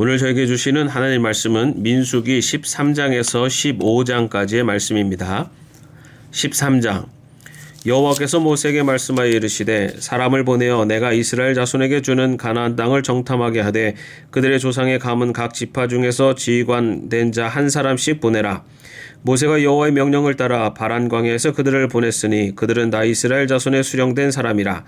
오늘 저에게 주시는 하나님 말씀은 민수기 13장에서 15장까지의 말씀입니다. 13장 여호와께서 모세에게 말씀하여 이르시되 사람을 보내어 내가 이스라엘 자손에게 주는 가나안 땅을 정탐하게 하되 그들의 조상의 감은 각 지파 중에서 지휘관된 자 한 사람씩 보내라. 모세가 여호와의 명령을 따라 바란 광야에서 그들을 보냈으니 그들은 다 이스라엘 자손의 수령된 사람이라.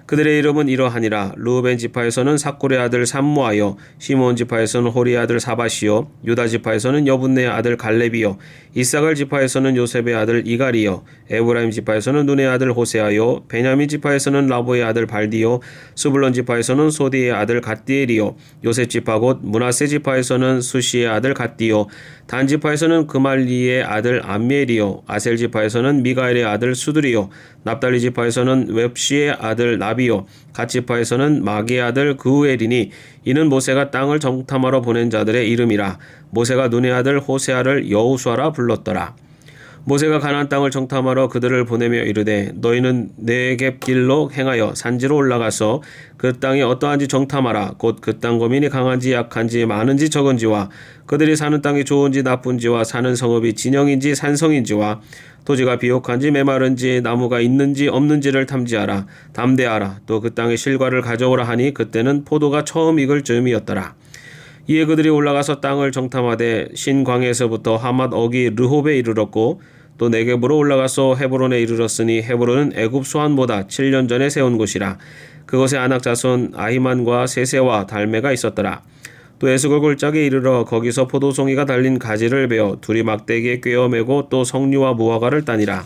그들의 이름은 이러하니라. 르우벤 지파에서는 삭골의 아들 삼무아요, 시몬 지파에서는 호리의 아들 사밧이요, 유다 지파에서는 여분네의 아들 갈렙이요, 이사갈 지파에서는 요셉의 아들 이갈이요, 에브라임 지파에서는 눈의 아들 호세아요, 베냐민 지파에서는 라보의 아들 발디요, 스불론 지파에서는 소디의 아들 갓디엘이요, 요셉 지파 곧 므낫세 지파에서는 수시의 아들 갓디요, 단 지파에서는 그말리의 아들 암미엘이요, 아셀 지파에서는 미가엘의 아들 수드리요, 납달리 지파에서는 웹시의 아들 나비요, 갓 지파에서는 마기의 아들 그우엘이니 이는 모세가 땅을 정탐하러 보낸 자들의 이름이라. 모세가 눈의 아들 호세아를 여호수아라 불렀더라. 모세가 가나안 땅을 정탐하러 그들을 보내며 이르되 너희는 네겝 길로 행하여 산지로 올라가서 그 땅이 어떠한지 정탐하라. 곧 그 땅 거민이 강한지 약한지 많은지 적은지와 그들이 사는 땅이 좋은지 나쁜지와 사는 성읍이 진영인지 산성인지와 토지가 비옥한지 메마른지 나무가 있는지 없는지를 탐지하라. 담대하라. 또 그 땅의 실과를 가져오라 하니 그때는 포도가 처음 익을 즈음이었더라. 이에 그들이 올라가서 땅을 정탐하되 신광야에서부터 하맛 어기 르홉에 이르렀고 또 네겝으로 올라가서 헤브론에 이르렀으니 헤브론은 애굽 소안보다 7년 전에 세운 곳이라. 그곳에 아낙 자손 아히만과 세세와 달메가 있었더라. 또 에스골 골짜기에 이르러 거기서 포도송이가 달린 가지를 베어 둘이 막대기에 꿰어매고 또 석류와 무화과를 따니라.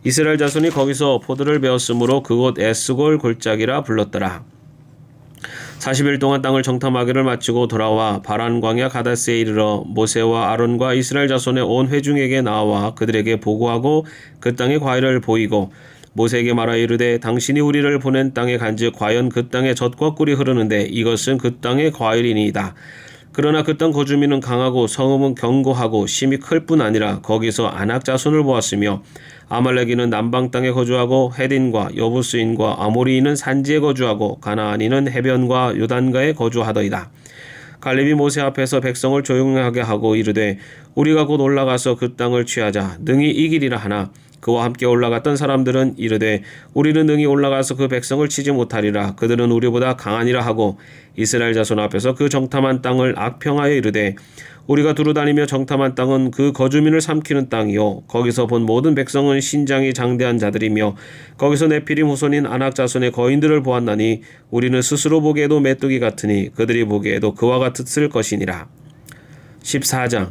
이스라엘 자손이 거기서 포도를 베었으므로 그곳 에스골 골짜기라 불렀더라. 40일 동안 땅을 정탐하기를 마치고 돌아와 바란 광야 가데스에 이르러 모세와 아론과 이스라엘 자손의 온 회중에게 나와 그들에게 보고하고 그 땅의 과일을 보이고 모세에게 말하여 이르되 당신이 우리를 보낸 땅에 간즉 과연 그 땅에 젖과 꿀이 흐르는데 이것은 그 땅의 과일이니이다. 그러나 그 땅 거주민은 강하고 성읍은 견고하고 심이 클 뿐 아니라 거기서 아낙 자손을 보았으며 아말렉인은 남방 땅에 거주하고 헤딘과 여부스인과 아모리인은 산지에 거주하고 가나안인은 해변과 요단가에 거주하더이다. 갈렙이 모세 앞에서 백성을 조용하게 하고 이르되 우리가 곧 올라가서 그 땅을 취하자 능히 이기리라 하나 그와 함께 올라갔던 사람들은 이르되 우리는 능히 올라가서 그 백성을 치지 못하리라. 그들은 우리보다 강하니라 하고 이스라엘 자손 앞에서 그 정탐한 땅을 악평하여 이르되 우리가 두루다니며 정탐한 땅은 그 거주민을 삼키는 땅이요 거기서 본 모든 백성은 신장이 장대한 자들이며 거기서 네피림 후손인 아낙 자손의 거인들을 보았나니 우리는 스스로 보기에도 메뚜기 같으니 그들이 보기에도 그와 같을 것이니라. 14장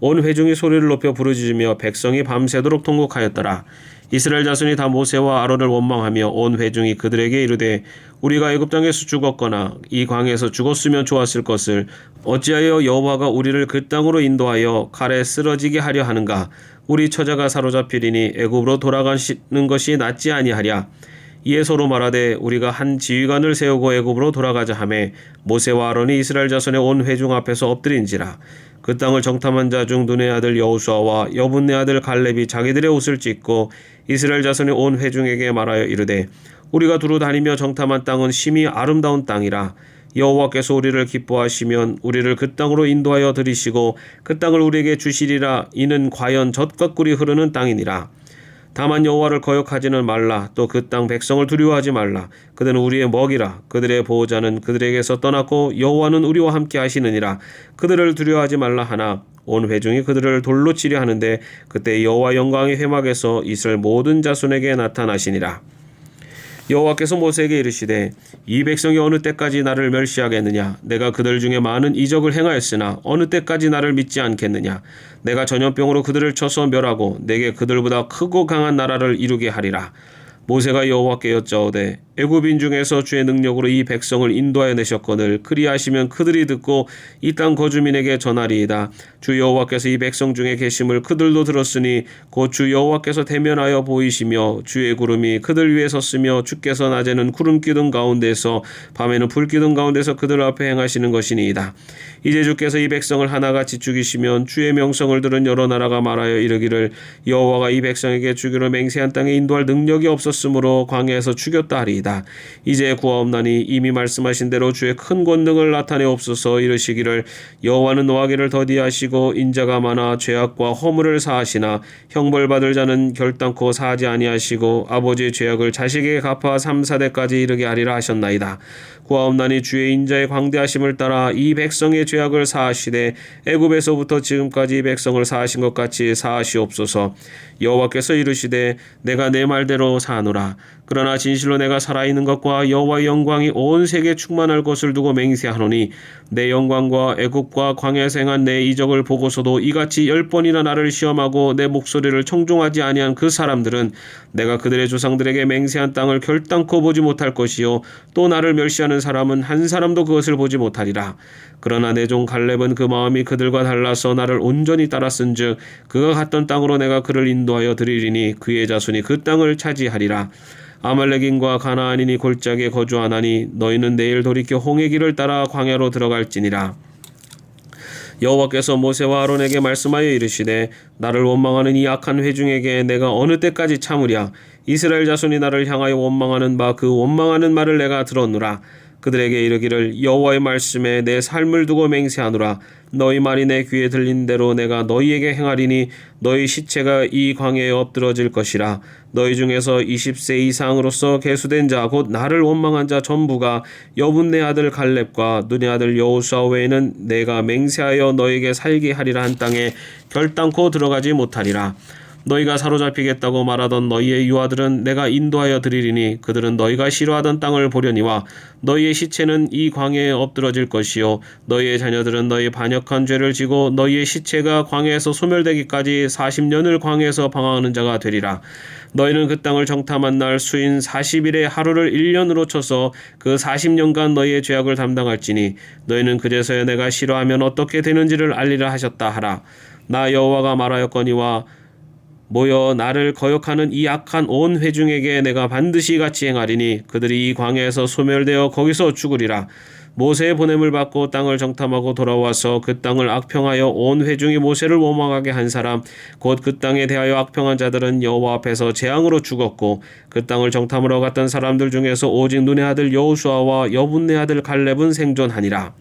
온 회중이 소리를 높여 부르짖으며 백성이 밤새도록 통곡하였더라. 이스라엘 자손이 다 모세와 아론을 원망하며 온 회중이 그들에게 이르되 우리가 애굽 땅에서 죽었거나 이 광야에서 죽었으면 좋았을 것을 어찌하여 여호와가 우리를 그 땅으로 인도하여 칼에 쓰러지게 하려 하는가. 우리 처자가 사로잡히리니 애굽으로 돌아가시는 것이 낫지 아니하랴. 이에 서로 말하되 우리가 한 지휘관을 세우고 애굽으로 돌아가자 하매 모세와 아론이 이스라엘 자손의 온 회중 앞에서 엎드린지라. 그 땅을 정탐한 자 중 눈의 아들 여호수아와 여분네 아들 갈렙이 자기들의 옷을 찢고 이스라엘 자손의 온 회중에게 말하여 이르되 우리가 두루 다니며 정탐한 땅은 심히 아름다운 땅이라. 여호와께서 우리를 기뻐하시면 우리를 그 땅으로 인도하여 들이시고 그 땅을 우리에게 주시리라. 이는 과연 젖과 꿀이 흐르는 땅이니라. 다만 여호와를 거역하지는 말라. 또 그 땅 백성을 두려워하지 말라. 그들은 우리의 먹이라. 그들의 보호자는 그들에게서 떠났고 여호와는 우리와 함께 하시느니라. 그들을 두려워하지 말라 하나 온 회중이 그들을 돌로 치려 하는데 그때 여호와 영광의 회막에서 이스라엘 모든 자손에게 나타나시니라. 여호와께서 모세에게 이르시되 이 백성이 어느 때까지 나를 멸시하겠느냐. 내가 그들 중에 많은 이적을 행하였으나 어느 때까지 나를 믿지 않겠느냐. 내가 전염병으로 그들을 쳐서 멸하고 내게 그들보다 크고 강한 나라를 이루게 하리라. 모세가 여호와께 여짜오되 애굽인 중에서 주의 능력으로 이 백성을 인도하여 내셨거늘 그리하시면 그들이 듣고 이 땅 거주민에게 전하리이다. 주 여호와께서 이 백성 중에 계심을 그들도 들었으니 곧 주 여호와께서 대면하여 보이시며 주의 구름이 그들 위에 섰으며 주께서 낮에는 구름 기둥 가운데서 밤에는 불 기둥 가운데서 그들 앞에 행하시는 것이니이다. 이제 주께서 이 백성을 하나같이 죽이시면 주의 명성을 들은 여러 나라가 말하여 이르기를 여호와가 이 백성에게 주기로 맹세한 땅에 인도할 능력이 없었으므로 광야에서 죽였다 하리이다. 하였나이다. 이제 구하옵나니 이미 말씀하신 대로 주의 큰 권능을 나타내옵소서. 이르시기를 여호와는 노하기를 더디하시고 인자가 많아 죄악과 허물을 사하시나 형벌받을 자는 결단코 사하지 아니하시고 아버지의 죄악을 자식에게 갚아 3, 4대까지 이르게 하리라 하셨나이다. 구하옵나니 주의 인자의 광대하심을 따라 이 백성의 죄악을 사하시되 애굽에서부터 지금까지 이 백성을 사하신 것 같이 사하시옵소서. 여호와께서 이르시되 내가 내 말대로 사노라. 그러나 진실로 내가 살아있는 것과 여호와의 영광이 온 세계에 충만할 것을 두고 맹세하노니 내 영광과 애굽과 광야에서 행한 내 이적을 보고서도 이같이 10번이나 나를 시험하고 내 목소리를 청종하지 아니한 그 사람들은 내가 그들의 조상들에게 맹세한 땅을 결단코 보지 못할 것이요 또 나를 멸시하는 사람은 한 사람도 그것을 보지 못하리라. 그러나 내 종 갈렙은 그 마음이 그들과 달라서 나를 온전히 따랐은즉 그가 갔던 땅으로 내가 그를 인도하여 드리리니 그의 자손이 그 땅을 차지하리라. 아말렉인과 가나안인이 골짜기에 거주하나니 너희는 내일 돌이켜 홍해 길을 따라 광야로 들어갈지니라. 여호와께서 모세와 아론에게 말씀하여 이르시되 나를 원망하는 이 악한 회중에게 내가 어느 때까지 참으랴. 이스라엘 자손이 나를 향하여 원망하는 바 그 원망하는 말을 내가 들었노라. 그들에게 이르기를 여호와의 말씀에 내 삶을 두고 맹세하노라. 너희 말이 내 귀에 들린 대로 내가 너희에게 행하리니 너희 시체가 이 광야에 엎드러질 것이라. 너희 중에서 20세 이상으로서 계수된 자 곧 나를 원망한 자 전부가 여분네 아들 갈렙과 눈의 아들 여호수아 외에는 내가 맹세하여 너희에게 살게 하리라 한 땅에 결단코 들어가지 못하리라. 너희가 사로잡히겠다고 말하던 너희의 유아들은 내가 인도하여 드리리니 그들은 너희가 싫어하던 땅을 보려니와 너희의 시체는 이 광야에 엎드러질 것이요 너희의 자녀들은 너희 반역한 죄를 지고 너희의 시체가 광야에서 소멸되기까지 40년을 광야에서 방황하는 자가 되리라. 너희는 그 땅을 정탐한 날 수인 40일의 하루를 1년으로 쳐서 그 40년간 너희의 죄악을 담당할지니 너희는 그제서야 내가 싫어하면 어떻게 되는지를 알리라 하셨다 하라. 나 여호와가 말하였거니와 모여 나를 거역하는 이 악한 온 회중에게 내가 반드시 같이 행하리니 그들이 이 광야에서 소멸되어 거기서 죽으리라. 모세의 보냄을 받고 땅을 정탐하고 돌아와서 그 땅을 악평하여 온 회중이 모세를 원망하게 한 사람 곧 그 땅에 대하여 악평한 자들은 여호와 앞에서 재앙으로 죽었고 그 땅을 정탐하러 갔던 사람들 중에서 오직 눈의 아들 여호수아와 여분네 아들 갈렙은 생존하니라.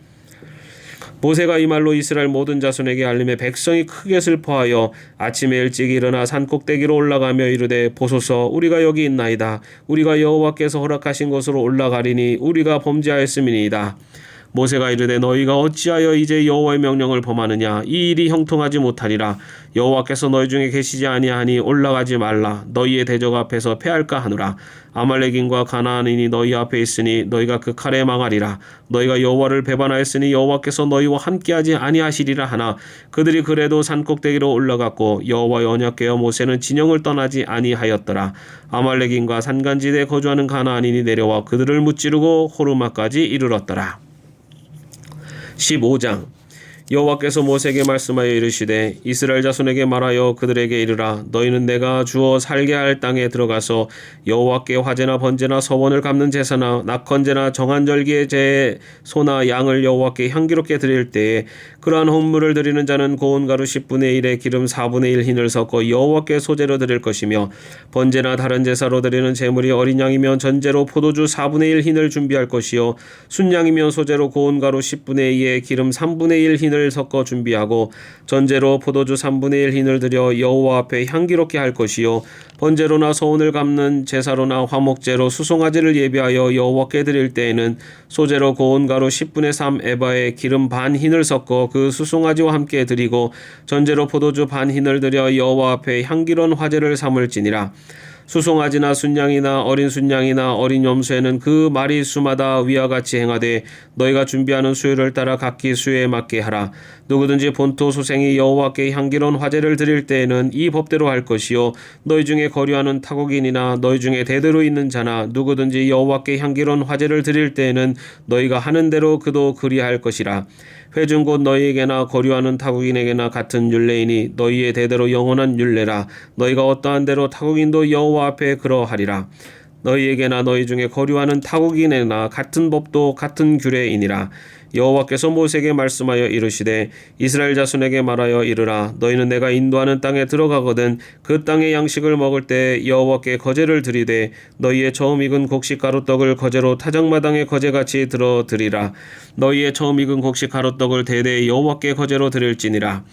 모세가 이 말로 이스라엘 모든 자손에게 알림해 백성이 크게 슬퍼하여 아침에 일찍 일어나 산꼭대기로 올라가며 이르되 보소서 우리가 여기 있나이다. 우리가 여호와께서 허락하신 곳으로 올라가리니 우리가 범죄하였음이니이다. 모세가 이르되 너희가 어찌하여 이제 여호와의 명령을 범하느냐. 이 일이 형통하지 못하리라. 여호와께서 너희 중에 계시지 아니하니 올라가지 말라. 너희의 대적 앞에서 패할까 하노라. 아말렉인과 가나안인이 너희 앞에 있으니 너희가 그 칼에 망하리라. 너희가 여호와를 배반하였으니 여호와께서 너희와 함께하지 아니하시리라 하나 그들이 그래도 산꼭대기로 올라갔고 여호와의 언약궤와 모세는 진영을 떠나지 아니하였더라. 아말렉인과 산간지대에 거주하는 가나안인이 내려와 그들을 무찌르고 호르마까지 이르렀더라. 15장 여호와께서 모세에게 말씀하여 이르시되 이스라엘 자손에게 말하여 그들에게 이르라. 너희는 내가 주어 살게 할 땅에 들어가서 여호와께 화제나 번제나 서원을 갚는 제사나 낙헌제나 정한 절기의 제 소나 양을 여호와께 향기롭게 드릴 때에 그러한 헌물을 드리는 자는 고운 가루 10분의 1에 기름 4분의 1 흰을 섞어 여호와께 소제로 드릴 것이며 번제나 다른 제사로 드리는 제물이 어린 양이면 전제로 포도주 4분의 1 흰을 준비할 것이요 순양이면 소제로 고운 가루 10분의 2에 기름 3분의 1 흰을 섞어 준비하고 전제로 포도주 3분의 1 흰을 들여 여호와 앞에 향기롭게 할 것이요 번제로나 서운을 갚는 제사로나 화목제로 수송아지를 예비하여 여호와께 드릴 때에는 소제로 고운 가루 10분의 3 에바에 기름 반 흰을 섞어 그 수송아지와 함께 드리고 전제로 포도주 반 흰을 들여 여호와 앞에 향기로운 화제를 삼을지니라. 수송아지나 순양이나 어린 순양이나 어린 염소에는 그 마리수마다 위와 같이 행하되 너희가 준비하는 수요를 따라 각기 수요에 맞게 하라. 누구든지 본토 소생이 여호와께 향기로운 화제를 드릴 때에는 이 법대로 할 것이요 너희 중에 거류하는 타국인이나 너희 중에 대대로 있는 자나 누구든지 여호와께 향기로운 화제를 드릴 때에는 너희가 하는 대로 그도 그리할 것이라. 회중 곧 너희에게나 거류하는 타국인에게나 같은 율례이니 너희의 대대로 영원한 율례라. 너희가 어떠한 대로 타국인도 여호와 앞에 그러하리라. 너희에게나 너희 중에 거류하는 타국인에나 같은 법도 같은 규례이니라. 여호와께서 모세에게 말씀하여 이르시되 이스라엘 자손에게 말하여 이르라. 너희는 내가 인도하는 땅에 들어가거든 그 땅의 양식을 먹을 때 여호와께 거제를 드리되 너희의 처음 익은 곡식 가루떡을 거제로 타작마당에 거제같이 들어 드리라. 너희의 처음 익은 곡식 가루떡을 대대 여호와께 거제로 드릴지니라.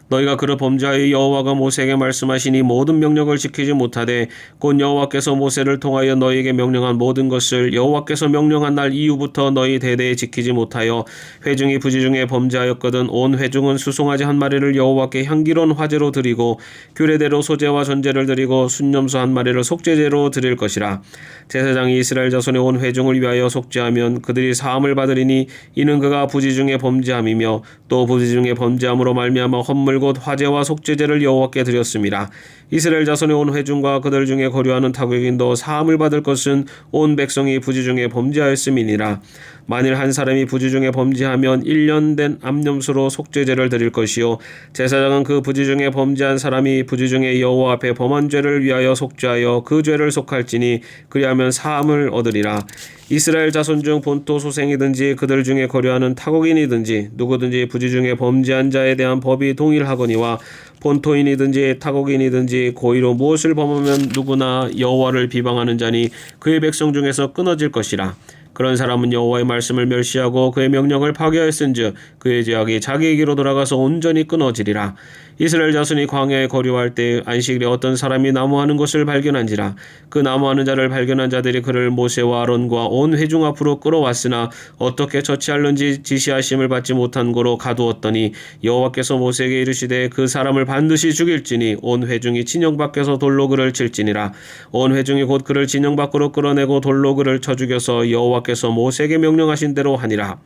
너희가 그를 범죄하여 여호와가 모세에게 말씀하신 이 모든 명령을 지키지 못하되 곧 여호와께서 모세를 통하여 너희에게 명령한 모든 것을 여호와께서 명령한 날 이후부터 너희 대대에 지키지 못하여 회중이 부지 중에 범죄하였거든 온 회중은 수송아지 한 마리를 여호와께 향기로운 화제로 드리고 규례대로 소제와 전제를 드리고 순념소 한 마리를 속죄제로 드릴 것이라. 제사장이 이스라엘 자손의 온 회중을 위하여 속죄하면 그들이 사함을 받으리니 이는 그가 부지 중에 범죄함이며 또 부지 중에 범죄함으로 말미암아 헌물 곧 화제와 속죄제를 여호와께 드렸습니다. 이스라엘 자손의 온 회중과 그들 중에 거류하는 타국인도 사함을 받을 것은 온 백성이 부지 중에 범죄하였음이니라. 만일 한 사람이 부지 중에 범죄하면 1년 된 암염소로 속죄제를 드릴 것이요 제사장은 그 부지 중에 범죄한 사람이 부지 중에 여호와 앞에 범한 죄를 위하여 속죄하여 그 죄를 속할지니 그리하면 사함을 얻으리라. 이스라엘 자손 중 본토 소생이든지 그들 중에 거류하는 타국인이든지 누구든지 부지 중에 범죄한 자에 대한 법이 동일하거니와 본토인이든지 타국인이든지 고의로 무엇을 범하면 누구나 여호와를 비방하는 자니 그의 백성 중에서 끊어질 것이라. 그런 사람은 여호와의 말씀을 멸시하고 그의 명령을 파괴하였은즉 그의 죄악이 자기에게로 돌아가서 온전히 끊어지리라. 이스라엘 자손이 광야에 거류할 때 안식일에 어떤 사람이 나무하는 것을 발견한지라. 그 나무하는 자를 발견한 자들이 그를 모세와 아론과 온 회중 앞으로 끌어왔으나 어떻게 처치할는지 지시하심을 받지 못한 고로 가두었더니 여호와께서 모세에게 이르시되 그 사람을 반드시 죽일지니 온 회중이 진영 밖에서 돌로 그를 칠지니라. 온 회중이 곧 그를 진영 밖으로 끌어내고 돌로 그를 쳐 죽여서 여호와께서 모세에게 명령하신 대로 하니라.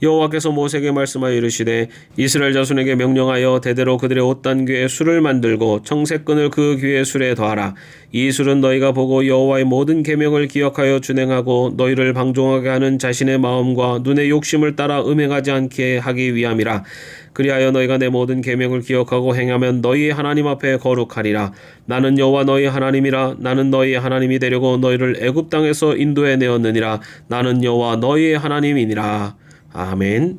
여호와께서 모세에게 말씀하여 이르시되 이스라엘 자손에게 명령하여 대대로 그들의 옷단귀에 술을 만들고 청색끈을 그 귀에 술에 더하라. 이 술은 너희가 보고 여호와의 모든 계명을 기억하여 준행하고 너희를 방종하게 하는 자신의 마음과 눈의 욕심을 따라 음행하지 않게 하기 위함이라. 그리하여 너희가 내 모든 계명을 기억하고 행하면 너희의 하나님 앞에 거룩하리라. 나는 여호와 너희 하나님이라. 나는 너희의 하나님이 되려고 너희를 애굽 땅에서 인도해 내었느니라. 나는 여호와 너희의 하나님이니라. 아멘.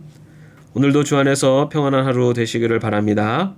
오늘도 주 안에서 평안한 하루 되시기를 바랍니다.